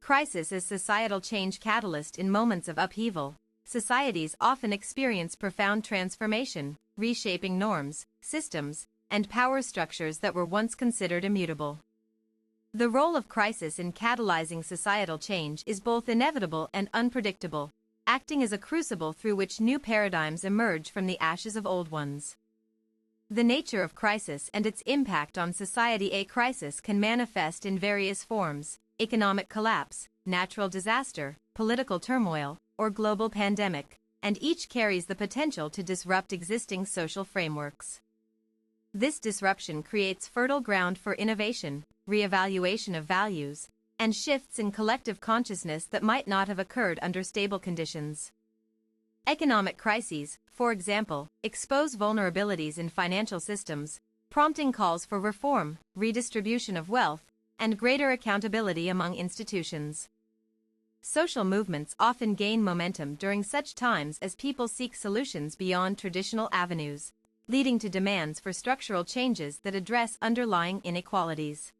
Crisis is societal change catalyst. In moments of upheaval, societies often experience profound transformation, reshaping norms, systems, and power structures that were once considered immutable. The role of crisis in catalyzing societal change is both inevitable and unpredictable, acting as a crucible through which new paradigms emerge from the ashes of old ones. The nature of crisis and its impact on society. A crisis can manifest in various forms: economic collapse, natural disaster, political turmoil, or global pandemic, and each carries the potential to disrupt existing social frameworks. This disruption creates fertile ground for innovation, reevaluation of values, and shifts in collective consciousness that might not have occurred under stable conditions. Economic crises, for example, expose vulnerabilities in financial systems, prompting calls for reform, redistribution of wealth, and greater accountability among institutions. Social movements often gain momentum during such times as people seek solutions beyond traditional avenues, leading to demands for structural changes that address underlying inequalities.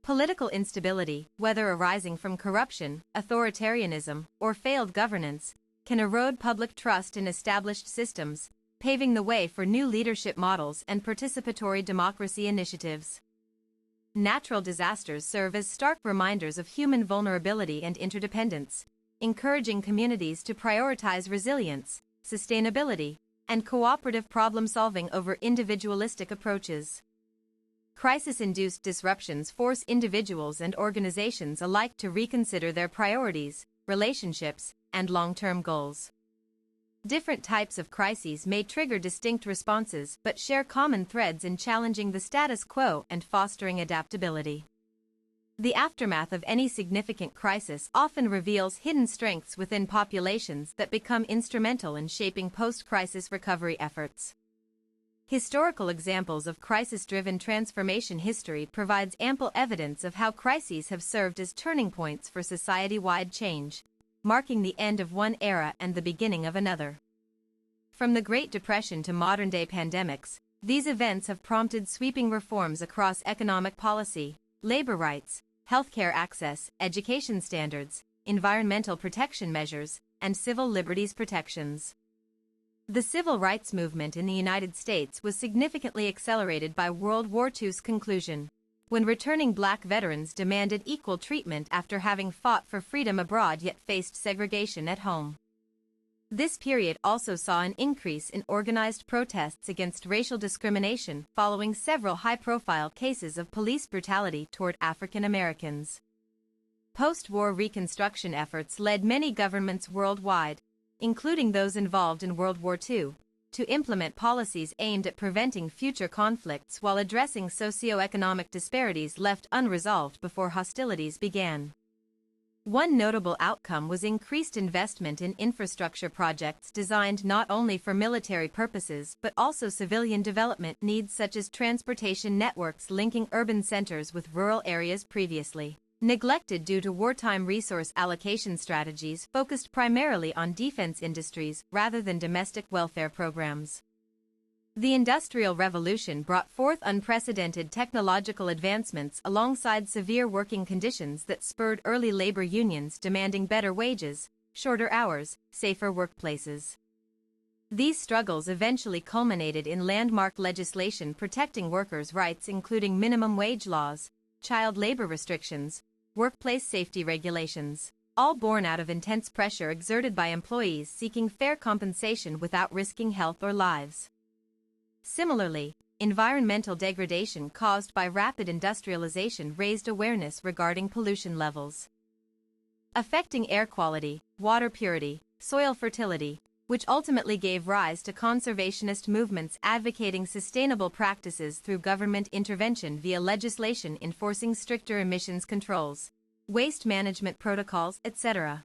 Political instability, whether arising from corruption, authoritarianism, or failed governance, can erode public trust in established systems, paving the way for new leadership models and participatory democracy initiatives. Natural disasters serve as stark reminders of human vulnerability and interdependence, encouraging communities to prioritize resilience, sustainability, and cooperative problem-solving over individualistic approaches. Crisis-induced disruptions force individuals and organizations alike to reconsider their priorities, relationships, and long-term goals. Different types of crises may trigger distinct responses but share common threads in challenging the status quo and fostering adaptability. The aftermath of any significant crisis often reveals hidden strengths within populations that become instrumental in shaping post-crisis recovery efforts. Historical examples of crisis-driven transformation. History provides ample evidence of how crises have served as turning points for society-wide change, marking the end of one era and the beginning of another. From the Great Depression to modern-day pandemics, these events have prompted sweeping reforms across economic policy, labor rights, healthcare access, education standards, environmental protection measures, and civil liberties protections. The civil rights movement in the United States was significantly accelerated by World War II's conclusion, when returning Black veterans demanded equal treatment after having fought for freedom abroad yet faced segregation at home. This period also saw an increase in organized protests against racial discrimination following several high-profile cases of police brutality toward African Americans. Post-war reconstruction efforts led many governments worldwide, including those involved in World War II, to implement policies aimed at preventing future conflicts while addressing socioeconomic disparities left unresolved before hostilities began. One notable outcome was increased investment in infrastructure projects designed not only for military purposes but also civilian development needs, such as transportation networks linking urban centers with rural areas previously neglected due to wartime. Resource allocation strategies focused primarily on defense industries rather than domestic welfare programs. The Industrial Revolution brought forth unprecedented technological advancements alongside severe working conditions that spurred early labor unions demanding better wages, shorter hours, safer workplaces. These struggles eventually culminated in landmark legislation protecting workers' rights, including minimum wage laws, child labor restrictions, workplace safety regulations, all born out of intense pressure exerted by employees seeking fair compensation without risking health or lives. Similarly, environmental degradation caused by rapid industrialization raised awareness regarding pollution levels affecting air quality, water purity, soil fertility, which ultimately gave rise to conservationist movements advocating sustainable practices through government intervention via legislation enforcing stricter emissions controls, waste management protocols, etc.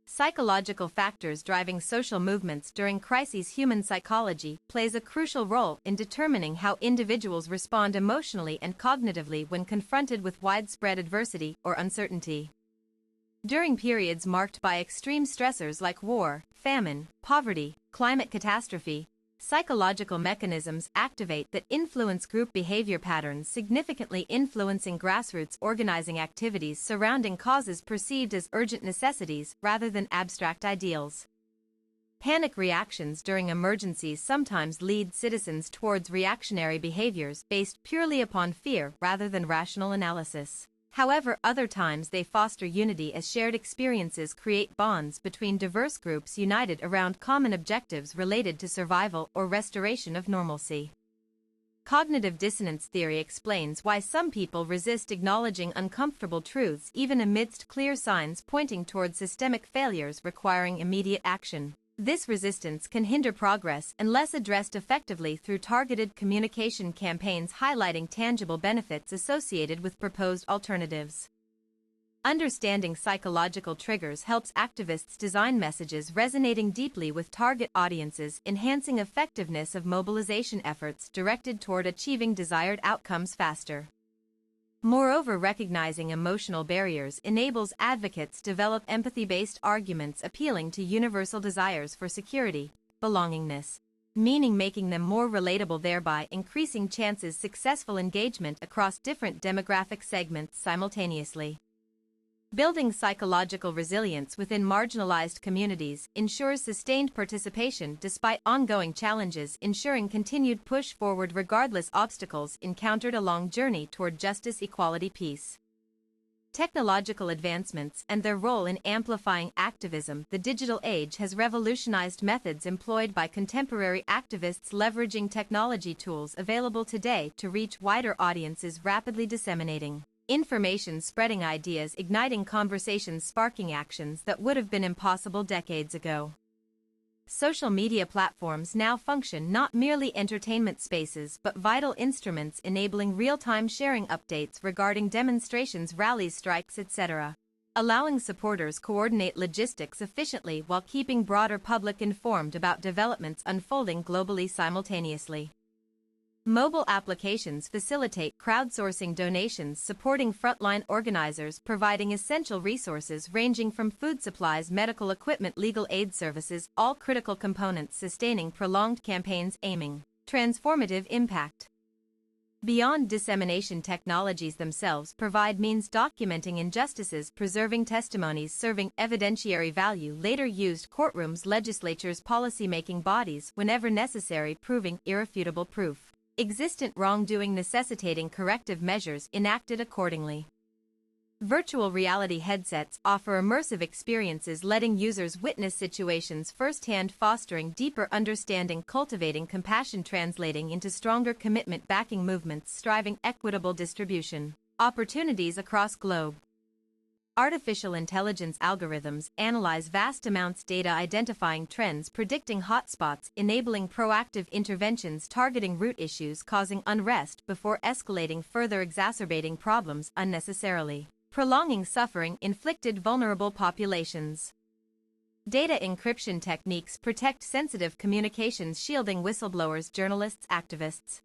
Psychological factors driving social movements during crises. Human psychology plays a crucial role in determining how individuals respond emotionally and cognitively when confronted with widespread adversity or uncertainty. During periods marked by extreme stressors like war, famine, poverty, climate catastrophe, Psychological mechanisms activate that influence group behavior patterns, significantly influencing grassroots organizing activities surrounding causes perceived as urgent necessities rather than abstract ideals. Panic reactions during emergencies sometimes lead citizens towards reactionary behaviors based purely upon fear rather than rational analysis. However, other times they foster unity as shared experiences create bonds between diverse groups united around common objectives related to survival or restoration of normalcy. Cognitive dissonance theory explains why some people resist acknowledging uncomfortable truths even amidst clear signs pointing toward systemic failures requiring immediate action. This resistance can hinder progress unless addressed effectively through targeted communication campaigns highlighting tangible benefits associated with proposed alternatives. Understanding psychological triggers helps activists design messages resonating deeply with target audiences, enhancing effectiveness of mobilization efforts directed toward achieving desired outcomes faster. Moreover, recognizing emotional barriers enables advocates to develop empathy-based arguments appealing to universal desires for security, belongingness, meaning, making them more relatable, thereby increasing chances successful engagement across different demographic segments simultaneously. Building psychological resilience within marginalized communities ensures sustained participation despite ongoing challenges, ensuring continued push forward regardless obstacles encountered along journey toward justice, equality, peace. Technological advancements and their role in amplifying activism. The digital age has revolutionized methods employed by contemporary activists, leveraging technology tools available today to reach wider audiences, rapidly disseminating information, spreading ideas, igniting conversations, sparking actions that would have been impossible decades ago. Social media platforms now function not merely entertainment spaces but vital instruments enabling real-time sharing updates regarding demonstrations, rallies, strikes, etc., allowing supporters coordinate logistics efficiently while keeping broader public informed about developments unfolding globally simultaneously. Mobile applications facilitate crowdsourcing donations, supporting frontline organizers, providing essential resources ranging from food supplies, medical equipment, legal aid services, all critical components sustaining prolonged campaigns aiming transformative impact. Beyond dissemination, technologies themselves provide means documenting injustices, preserving testimonies, serving evidentiary value, later used courtrooms, legislatures, policymaking bodies whenever necessary, proving irrefutable proof existent wrongdoing, necessitating corrective measures enacted accordingly. Virtual reality headsets offer immersive experiences, letting users witness situations firsthand, fostering deeper understanding, cultivating compassion, translating into stronger commitment, backing movements, striving equitable distribution opportunities across globe. Artificial intelligence algorithms analyze vast amounts of data, identifying trends, predicting hotspots, enabling proactive interventions, targeting root issues causing unrest before escalating further, exacerbating problems unnecessarily, prolonging suffering, inflicted vulnerable populations. Data encryption techniques protect sensitive communications, shielding whistleblowers, journalists, activists.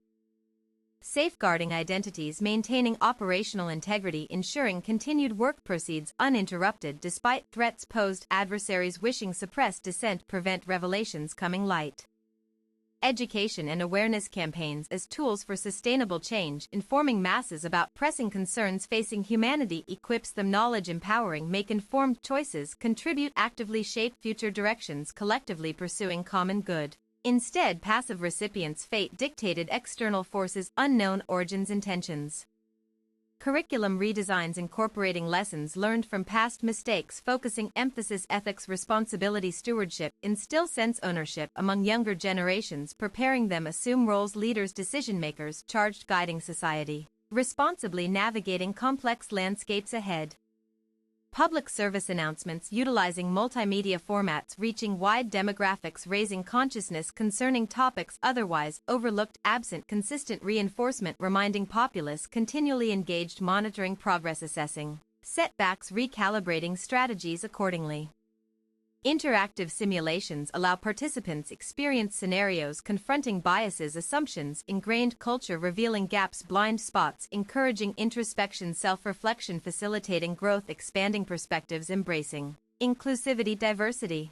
Safeguarding identities, maintaining operational integrity, ensuring continued work proceeds uninterrupted despite threats posed, adversaries wishing suppress dissent, prevent revelations coming light. Education and awareness campaigns as tools for sustainable change, informing masses about pressing concerns facing humanity, equips them knowledge, empowering, make informed choices, contribute, actively shape future directions, collectively pursuing common good. Instead, passive recipients, fate dictated external forces, unknown origins, intentions. Curriculum redesigns incorporating lessons learned from past mistakes, focusing emphasis, ethics, responsibility, stewardship, instill sense ownership among younger generations, preparing them assume roles, leaders, decision makers, charged, guiding society, responsibly navigating complex landscapes ahead. Public service announcements utilizing multimedia formats, reaching wide demographics, raising consciousness concerning topics otherwise overlooked, absent consistent reinforcement, reminding populace continually engaged, monitoring progress, assessing setbacks, recalibrating strategies accordingly. Interactive simulations allow participants experience scenarios confronting biases, assumptions, ingrained culture, revealing gaps, blind spots, encouraging introspection, self-reflection, facilitating growth, expanding perspectives, embracing inclusivity, diversity.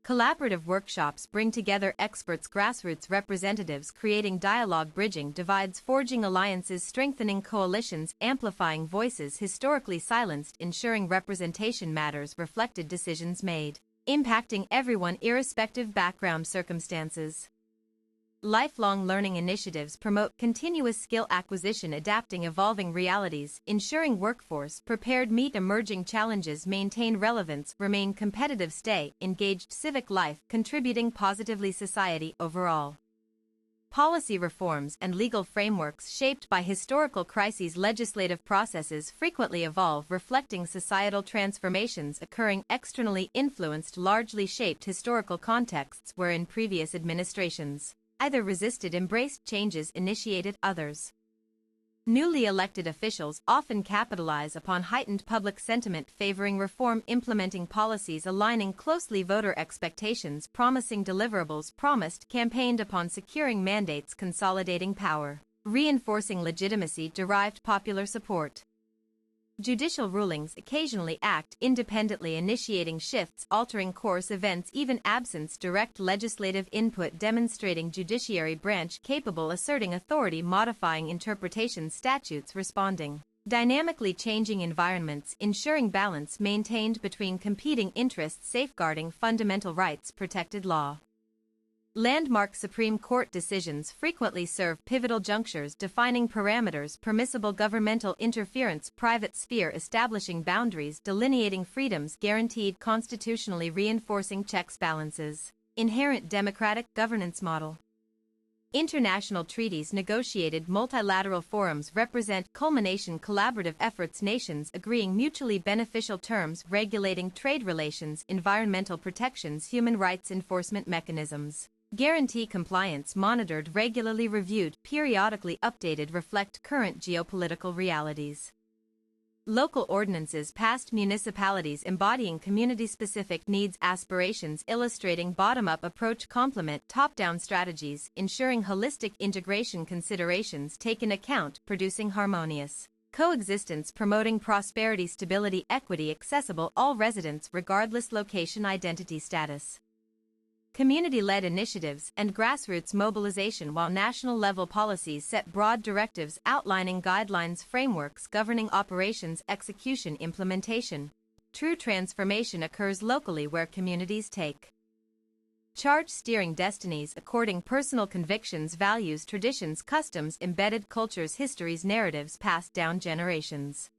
Collaborative workshops bring together experts, grassroots representatives, creating dialogue, bridging divides, forging alliances, strengthening coalitions, amplifying voices historically silenced, ensuring representation matters, reflected decisions made, impacting everyone irrespective background circumstances. Lifelong learning initiatives promote continuous skill acquisition, adapting evolving realities, ensuring workforce prepared meet emerging challenges, maintain relevance, remain competitive, stay engaged, civic life contributing positively society overall. Policy reforms and legal frameworks shaped by historical crises, legislative processes frequently evolve, reflecting societal transformations occurring externally influenced, largely shaped historical contexts wherein previous administrations either resisted, embraced changes initiated others. Newly elected officials often capitalize upon heightened public sentiment favoring reform, implementing policies aligning closely voter expectations, promising deliverables promised, campaigned upon, securing mandates, consolidating power, reinforcing legitimacy, derived popular support. Judicial rulings occasionally act independently, initiating shifts, altering course events, even absence direct legislative input, demonstrating judiciary branch capable, asserting authority, modifying interpretations, statutes, responding dynamically changing environments, ensuring balance maintained between competing interests, safeguarding fundamental rights, protected law. Landmark Supreme Court decisions frequently serve pivotal junctures, defining parameters, permissible governmental interference, private sphere, establishing boundaries, delineating freedoms, guaranteed constitutionally, reinforcing checks, balances. Inherent democratic governance model. International treaties negotiated, multilateral forums represent culmination, collaborative efforts, nations agreeing mutually beneficial terms, regulating trade relations, environmental protections, human rights enforcement mechanisms. Guarantee compliance, monitored, regularly reviewed, periodically updated, reflect current geopolitical realities. Local ordinances passed, municipalities embodying community-specific needs, aspirations, illustrating bottom-up approach, complement top-down strategies, ensuring holistic integration, considerations taken account, producing harmonious coexistence, promoting prosperity, stability, equity, accessible all residents regardless location, identity, status. Community-led initiatives and grassroots mobilization, while national-level policies set broad directives outlining guidelines, frameworks governing operations, execution, implementation. True transformation occurs locally where communities take charge, steering destinies according personal convictions, values, traditions, customs, embedded cultures, histories, narratives passed down generations.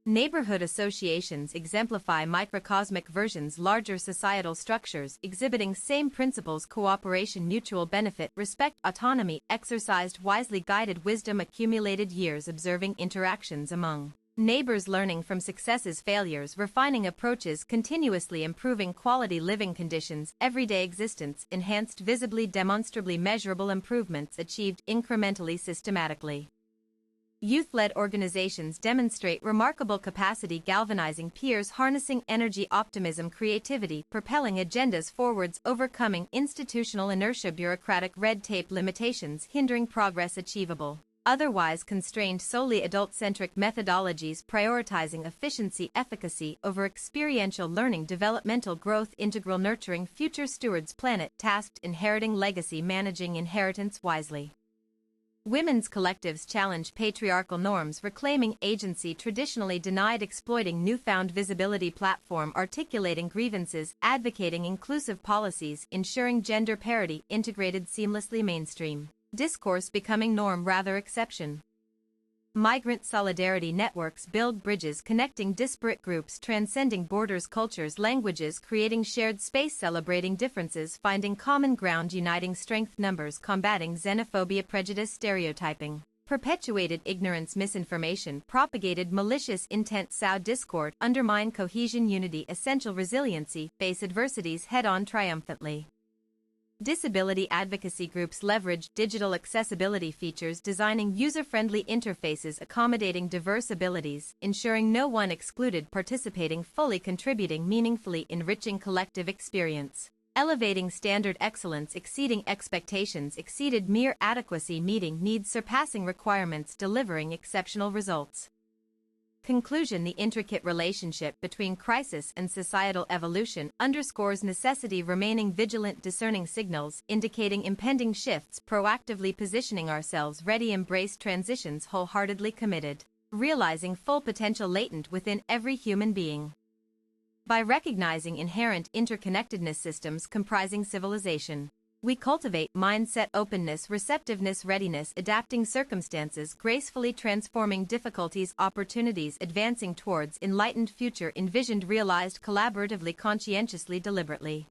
Neighborhood associations exemplify microcosmic versions, larger societal structures exhibiting same principles, cooperation, mutual benefit, respect, autonomy, exercised wisely, guided wisdom, accumulated years observing interactions among neighbors, learning from successes, failures, refining approaches, continuously improving quality living conditions, everyday existence, enhanced, visibly, demonstrably measurable improvements achieved incrementally, systematically. Youth-led organizations demonstrate remarkable capacity, galvanizing peers, harnessing energy, optimism, creativity, propelling agendas forwards, overcoming institutional inertia, bureaucratic red tape limitations, hindering progress achievable. Otherwise constrained, solely adult-centric methodologies, prioritizing efficiency, efficacy over experiential learning, developmental growth, integral nurturing, future stewards, planet tasked, inheriting legacy, managing inheritance wisely. Women's collectives challenge patriarchal norms, reclaiming agency traditionally denied, exploiting newfound visibility, platform articulating grievances, advocating inclusive policies, ensuring gender parity, integrated seamlessly, mainstream discourse becoming norm rather exception. Migrant solidarity networks build bridges connecting disparate groups, transcending borders, cultures, languages, creating shared space, celebrating differences, finding common ground, uniting strength, numbers, combating xenophobia, prejudice, stereotyping, perpetuated ignorance, misinformation, propagated malicious intent, sow discord, undermine cohesion, unity, essential resiliency, face adversities head-on triumphantly. Disability advocacy groups leverage digital accessibility features, designing user-friendly interfaces, accommodating diverse abilities, ensuring no one excluded, participating fully, contributing meaningfully, enriching collective experience, elevating standard excellence, exceeding expectations, exceeded mere adequacy, meeting needs, surpassing requirements, delivering exceptional results. Conclusion: the intricate relationship between crisis and societal evolution underscores necessity remaining vigilant, discerning signals, indicating impending shifts, proactively positioning ourselves ready, embrace transitions, wholeheartedly committed, realizing full potential latent within every human being. By recognizing inherent interconnectedness, systems comprising civilization, we cultivate mindset, openness, receptiveness, readiness, adapting circumstances, gracefully transforming difficulties, opportunities, advancing towards enlightened future envisioned, realized collaboratively, conscientiously, deliberately.